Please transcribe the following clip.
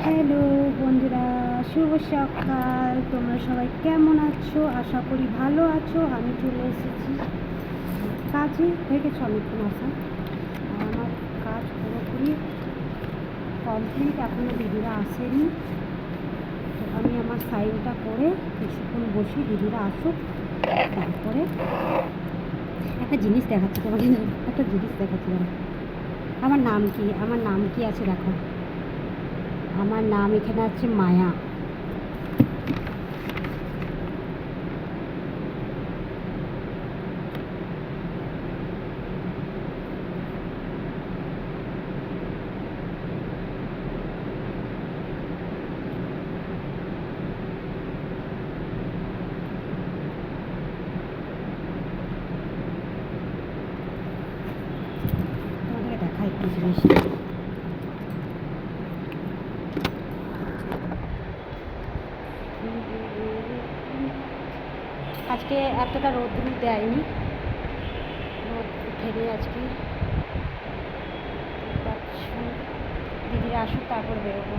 Hello বন্ধুরা, শুভ সকাল। তোমরা সবাই কেমন আছো? আশা করি ভালো আছো। আমি চলে এসেছি কাজে, হয়ে গেছে অনেকক্ষণ আসা। আর আমার কাজ পুরোপুরি কমপ্লিট, এখনও দিদিরা আসেনি। তো আমি আমার সাইনটা করে কিছুক্ষণ বসি, দিদিরা আসুক, তারপরে একটা জিনিস দেখাচ্ছি তোমাকে। একটা জিনিস দেখাচ্ছি। আমার নাম কি আছে দেখো। আমার নাম এখানে আছে মায়া। তোমাকে দেখাই একটু জিনিস। আজকে এতটা রোদ্দুর দেয়নি, রোদ উঠেনি আজকে। দিদিরা আসুক তারপর বেরোবো।